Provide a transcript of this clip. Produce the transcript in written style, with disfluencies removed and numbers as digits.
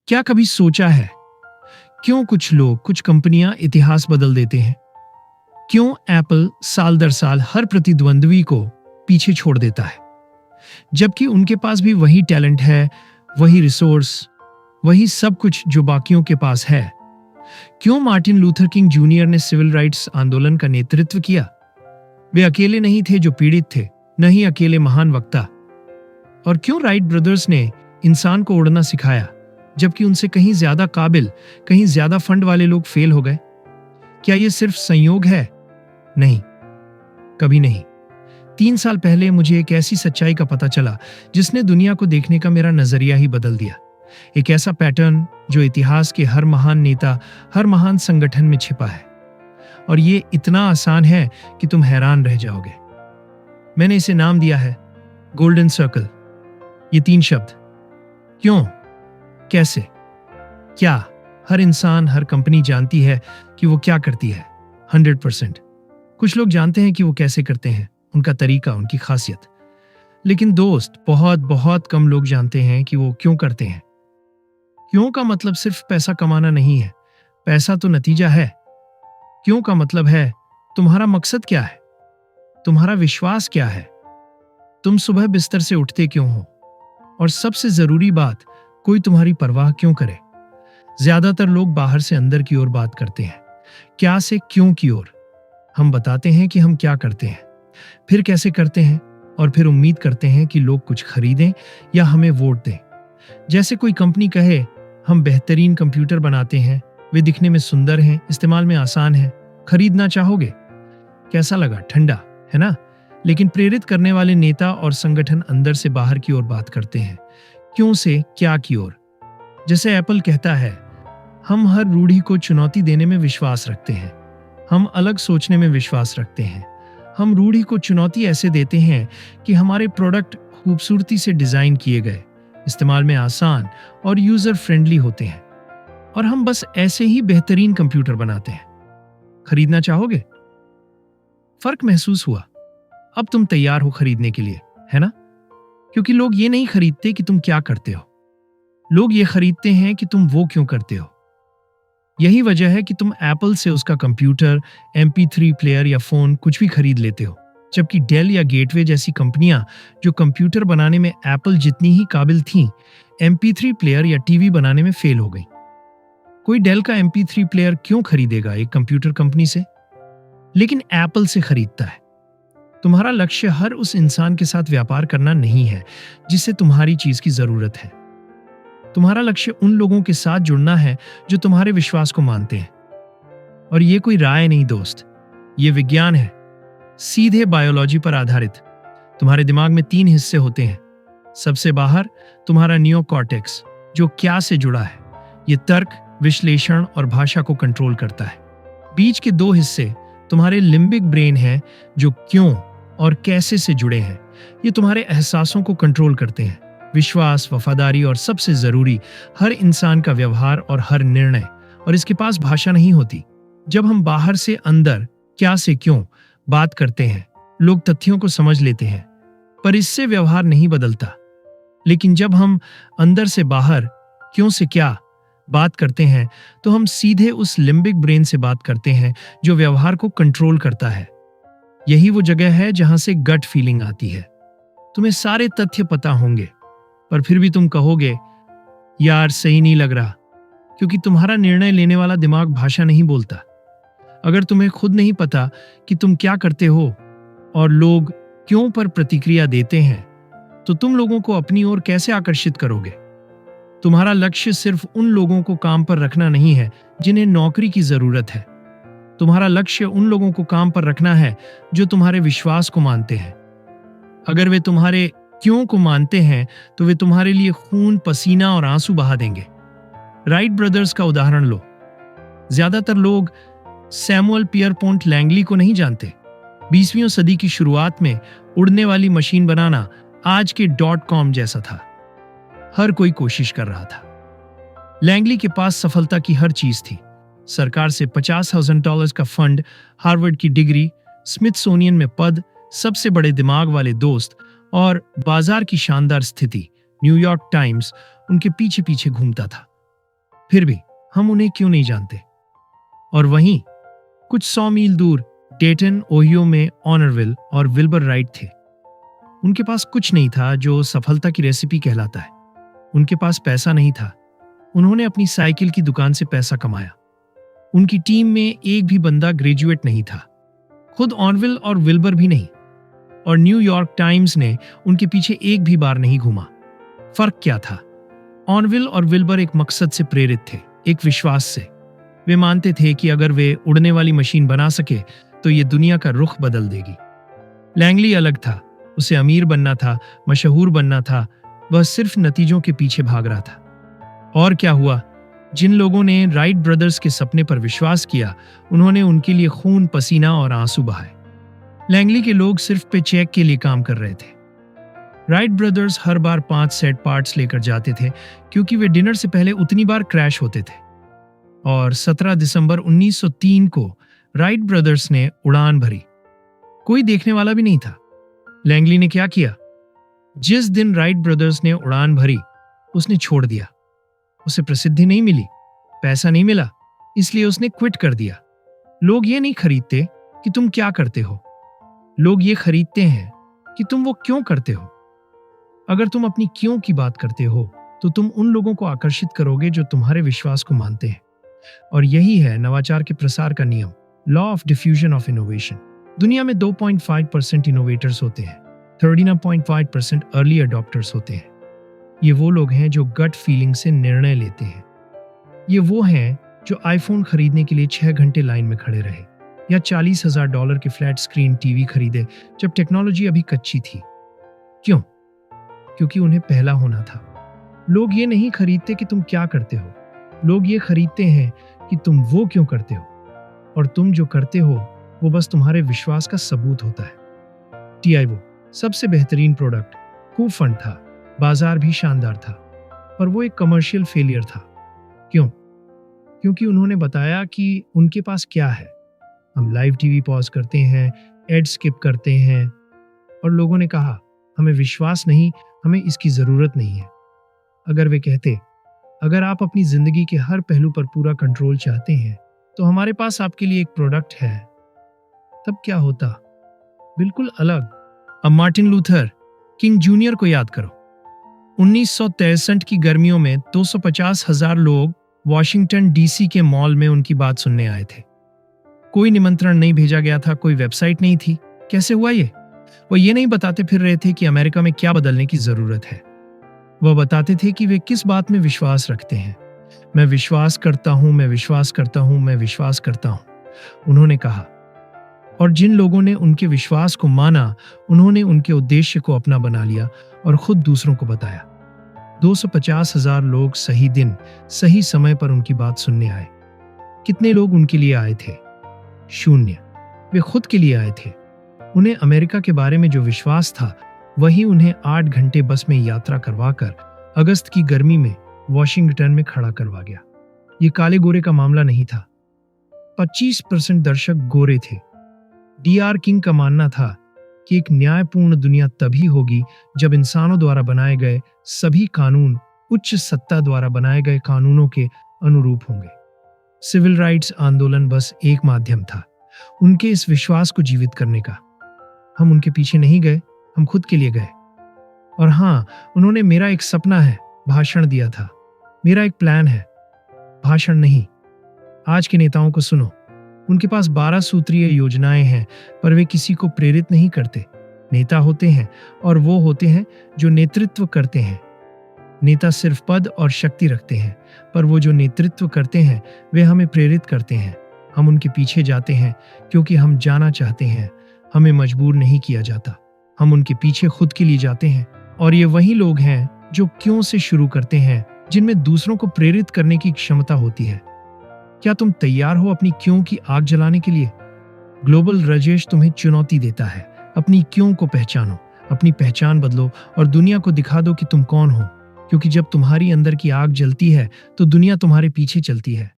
क्या कभी सोचा है क्यों कुछ लोग, कुछ कंपनियां इतिहास बदल देते हैं? क्यों एप्पल साल दर साल हर प्रतिद्वंद्वी को पीछे छोड़ देता है, जबकि उनके पास भी वही टैलेंट है, वही रिसोर्स, वही सब कुछ जो बाकियों के पास है? क्यों मार्टिन लूथर किंग जूनियर ने सिविल राइट्स आंदोलन का नेतृत्व किया? वे अकेले नहीं थे जो पीड़ित थे, न ही अकेले महान वक्ता। और क्यों राइट ब्रदर्स ने इंसान को उड़ना सिखाया, जबकि उनसे कहीं ज्यादा काबिल, कहीं ज्यादा फंड वाले लोग फेल हो गए? क्या यह सिर्फ संयोग है? नहीं, कभी नहीं। 3 साल पहले मुझे एक ऐसी सच्चाई का पता चला जिसने दुनिया को देखने का मेरा नजरिया ही बदल दिया। एक ऐसा पैटर्न जो इतिहास के हर महान नेता, हर महान संगठन में छिपा है। और ये इतना आसान है कि तुम हैरान रह जाओगे। मैंने इसे नाम दिया है गोल्डन सर्कल। ये 3 शब्द, क्यों, कैसे, क्या, हर इंसान, हर कंपनी जानती है कि वो क्या करती है 100%। कुछ लोग जानते हैं कि वो कैसे करते हैं, उनका तरीका, उनकी खासियत। लेकिन दोस्त, बहुत बहुत कम लोग जानते हैं कि वो क्यों करते हैं। क्यों का मतलब सिर्फ पैसा कमाना नहीं है, पैसा तो नतीजा है। क्यों का मतलब है तुम्हारा मकसद क्या है, तुम्हारा विश्वास क्या है, तुम सुबह बिस्तर से उठते क्यों हो, और सबसे जरूरी बात, कोई तुम्हारी परवाह क्यों करे। ज्यादातर लोग बाहर से अंदर की ओर बात करते हैं, क्या से क्यों की ओर। हम बताते हैं कि हम क्या करते हैं, फिर कैसे करते हैं, और फिर उम्मीद करते हैं कि लोग कुछ खरीदें या हमें वोट दें। जैसे कोई कंपनी कहे, हम बेहतरीन कंप्यूटर बनाते हैं, वे दिखने में सुंदर हैं, इस्तेमाल में आसान हैं, खरीदना चाहोगे? कैसा लगा? ठंडा है ना? लेकिन प्रेरित करने वाले नेता और संगठन अंदर से बाहर की ओर बात करते हैं, क्यों से क्या की ओर। जैसे एप्पल कहता है, हम हर रूढ़ी को चुनौती देने में विश्वास रखते हैं, हम अलग सोचने में विश्वास रखते हैं, हम रूढ़ी को चुनौती ऐसे देते हैं कि हमारे प्रोडक्ट खूबसूरती से डिजाइन किए गए, इस्तेमाल में आसान और यूजर फ्रेंडली होते हैं, और हम बस ऐसे ही बेहतरीन कंप्यूटर बनाते हैं। खरीदना चाहोगे? फर्क महसूस हुआ? अब तुम तैयार हो खरीदने के लिए, है ना? क्योंकि लोग ये नहीं खरीदते कि तुम क्या करते हो, लोग ये खरीदते हैं कि तुम वो क्यों करते हो। यही वजह है कि तुम एप्पल से उसका कंप्यूटर, MP3 प्लेयर या फोन कुछ भी खरीद लेते हो, जबकि डेल या गेटवे जैसी कंपनियां जो कंप्यूटर बनाने में एप्पल जितनी ही काबिल थीं, MP3 प्लेयर या टीवी बनाने में फेल हो गई। कोई डेल का MP3 प्लेयर क्यों खरीदेगा एक कंप्यूटर कंपनी से? लेकिन एप्पल से खरीदता है। तुम्हारा लक्ष्य हर उस इंसान के साथ व्यापार करना नहीं है जिसे तुम्हारी चीज की जरूरत है। तुम्हारा लक्ष्य उन लोगों के साथ जुड़ना है जो तुम्हारे विश्वास को मानते हैं। और ये कोई राय नहीं दोस्त, ये विज्ञान है, सीधे बायोलॉजी पर आधारित। तुम्हारे दिमाग में 3 हिस्से होते हैं। सबसे बाहर तुम्हारा नियोकॉर्टेक्स, जो क्या से जुड़ा है, ये तर्क, विश्लेषण और भाषा को कंट्रोल करता है। बीच के 2 हिस्से तुम्हारे लिम्बिक ब्रेन हैं, जो क्यों और कैसे से जुड़े हैं। ये तुम्हारे एहसासों को कंट्रोल करते हैं, विश्वास, वफादारी और सबसे जरूरी, हर इंसान का व्यवहार और हर निर्णय। और इसके पास भाषा नहीं होती। जब हम बाहर से अंदर क्या से क्यों बात करते हैं, लोग तथ्यों को समझ लेते हैं, पर इससे व्यवहार नहीं बदलता। लेकिन जब हम अंदर से बाहर क्यों से क्या बात करते हैं, तो हम सीधे उस लिम्बिक ब्रेन से बात करते हैं जो व्यवहार को कंट्रोल करता है। यही वो जगह है जहां से गट फीलिंग आती है। तुम्हें सारे तथ्य पता होंगे, पर फिर भी तुम कहोगे, यार सही नहीं लग रहा, क्योंकि तुम्हारा निर्णय लेने वाला दिमाग भाषा नहीं बोलता। अगर तुम्हें खुद नहीं पता कि तुम क्या करते हो और लोग क्यों पर प्रतिक्रिया देते हैं, तो तुम लोगों को अपनी ओर कैसे आकर्षित करोगे? तुम्हारा लक्ष्य सिर्फ उन लोगों को काम पर रखना नहीं है जिन्हें नौकरी की जरूरत है। तुम्हारा लक्ष्य उन लोगों को काम पर रखना है जो तुम्हारे विश्वास को मानते हैं। अगर वे तुम्हारे क्यों को मानते हैं, तो वे तुम्हारे लिए खून, पसीना और आंसू बहा देंगे। राइट ब्रदर्स का उदाहरण लो। ज्यादातर लोग सैमुअल पियरपोंट लैंगली को नहीं जानते। 20वीं सदी की शुरुआत में उड़ने वाली मशीन बनाना आज के .com जैसा था। हर कोई कोशिश कर रहा था। लैंगली के पास सफलता की हर चीज थी। सरकार से $50,000 का फंड, हार्वर्ड की डिग्री, स्मिथसोनियन में पद, सबसे बड़े दिमाग वाले दोस्त और बाजार की शानदार स्थिति। न्यूयॉर्क टाइम्स उनके पीछे पीछे घूमता था। फिर भी हम उन्हें क्यों नहीं जानते? और वहीं कुछ 100 मील दूर डेटन ओहियो में ऑनरविल और विल्बर राइट थे। उनके पास कुछ नहीं था जो सफलता की रेसिपी कहलाता है। उनके पास पैसा नहीं था। उन्होंने अपनी साइकिल की दुकान से पैसा कमाया। उनकी टीम में एक भी बंदा ग्रेजुएट नहीं था, खुद ऑनविल और विल्बर भी नहीं। और न्यूयॉर्क टाइम्स ने उनके पीछे एक भी बार नहीं घूमा। फर्क क्या था? ऑनविल और विल्बर एक मकसद से प्रेरित थे, एक विश्वास से। वे मानते थे कि अगर वे उड़ने वाली मशीन बना सके तो ये दुनिया का रुख बदल देगी। लैंगली अलग था। उसे अमीर बनना था, मशहूर बनना था। वह सिर्फ नतीजों के पीछे भाग रहा था। और क्या हुआ? जिन लोगों ने राइट ब्रदर्स के सपने पर विश्वास किया, उन्होंने उनके लिए खून, पसीना और आंसू बहाए। लैंगली के लोग सिर्फ पे चेक के लिए काम कर रहे थे। राइट ब्रदर्स हर बार 5 सेट पार्ट्स लेकर जाते थे क्योंकि वे डिनर से पहले उतनी बार क्रैश होते थे। और 17 दिसंबर 1903 को राइट ब्रदर्स ने उड़ान भरी। कोई देखने वाला भी नहीं था। लैंगली ने क्या किया? जिस दिन राइट ब्रदर्स ने उड़ान भरी, उसने छोड़ दिया। उसे प्रसिद्धि नहीं मिली, पैसा नहीं मिला, इसलिए उसने क्विट कर दिया। लोग ये नहीं खरीदते कि तुम क्या करते हो, लोग ये खरीदते हैं कि तुम वो क्यों करते हो। अगर तुम अपनी क्यों की बात करते हो तो तुम उन लोगों को आकर्षित करोगे जो तुम्हारे विश्वास को मानते हैं। और यही है नवाचार के प्रसार का नियम, law of diffusion of innovation. दुनिया में 2.5% इनोवेटर्स होते हैं, 39.5% अर्ली अडॉप्टर्स होते हैं। ये वो लोग हैं जो गट फीलिंग से निर्णय लेते हैं। ये वो हैं जो आईफोन खरीदने के लिए 6 घंटे लाइन में खड़े रहे या $40,000 के फ्लैट स्क्रीन टीवी खरीदे जब टेक्नोलॉजी अभी कच्ची थी। क्यों? क्योंकि उन्हें पहला होना था। लोग ये नहीं खरीदते कि तुम क्या करते हो, लोग ये खरीदते हैं कि तुम वो क्यों करते हो। और तुम जो करते हो वो बस तुम्हारे विश्वास का सबूत होता है। टीआईवो सबसे बेहतरीन प्रोडक्ट, खूब फंड था, बाजार भी शानदार था, पर वो एक कमर्शियल फेलियर था। क्यों? क्योंकि उन्होंने बताया कि उनके पास क्या है। हम लाइव टीवी पॉज करते हैं, एड स्किप करते हैं, और लोगों ने कहा हमें विश्वास नहीं, हमें इसकी जरूरत नहीं है। अगर वे कहते अगर आप अपनी जिंदगी के हर पहलू पर पूरा कंट्रोल चाहते हैं तो हमारे पास आपके लिए एक प्रोडक्ट है, तब क्या होता? बिल्कुल अलग। अब मार्टिन लूथर किंग जूनियर को याद करो। 1963 की गर्मियों में 250,000 लोग वॉशिंगटन डीसी के मॉल में उनकी बात सुनने आए थे। कोई निमंत्रण नहीं भेजा गया था, कोई वेबसाइट नहीं थी। कैसे हुआ ये? वो ये नहीं बताते फिर रहे थे कि अमेरिका में क्या बदलने की जरूरत है। वह बताते थे कि वे किस बात में विश्वास रखते हैं। मैं विश्वास करता हूं, मैं विश्वास करता हूं, मैं विश्वास करता हूं, उन्होंने कहा। और जिन लोगों ने उनके विश्वास को माना, उन्होंने उनके उद्देश्य को अपना बना लिया और खुद दूसरों को बताया। 250,000 लोग सही दिन, सही समय पर उनकी बात सुनने आए। कितने लोग उनके लिए आए थे? 0। वे खुद के लिए आए थे। उन्हें अमेरिका के बारे में जो विश्वास था, वही उन्हें 8 घंटे बस में यात्रा करवाकर अगस्त की गर्मी में वॉशिंगटन में खड़ा करवा गया। ये काले गोरे का मामला नहीं था। 25% दर्शक गोरे थे। DR किंग का मानना था कि एक न्यायपूर्ण दुनिया तभी होगी जब इंसानों द्वारा बनाए गए सभी कानून उच्च सत्ता द्वारा बनाए गए कानूनों के अनुरूप होंगे। सिविल राइट्स आंदोलन बस एक माध्यम था उनके इस विश्वास को जीवित करने का। हम उनके पीछे नहीं गए, हम खुद के लिए गए। और हाँ, उन्होंने मेरा एक सपना है भाषण दिया था। मेरा एक प्लान है, भाषण नहीं। आज के नेताओं को सुनो, उनके पास 12 सूत्रीय योजनाएं हैं, पर वे किसी को प्रेरित नहीं करते। नेता होते हैं और वो होते हैं जो नेतृत्व करते हैं। नेता सिर्फ पद और शक्ति रखते हैं, पर वो जो नेतृत्व करते हैं वे हमें प्रेरित करते हैं। हम उनके पीछे जाते हैं क्योंकि हम जाना चाहते हैं, हमें मजबूर नहीं किया जाता। हम उनके पीछे खुद के लिए जाते हैं। और ये वही लोग हैं जो क्यों से शुरू करते हैं, जिनमें दूसरों को प्रेरित करने की क्षमता होती है। क्या तुम तैयार हो अपनी क्यों की आग जलाने के लिए? ग्लोबल राजेश तुम्हें चुनौती देता है। अपनी क्यों को पहचानो, अपनी पहचान बदलो और दुनिया को दिखा दो कि तुम कौन हो। क्योंकि जब तुम्हारी अंदर की आग जलती है तो दुनिया तुम्हारे पीछे चलती है।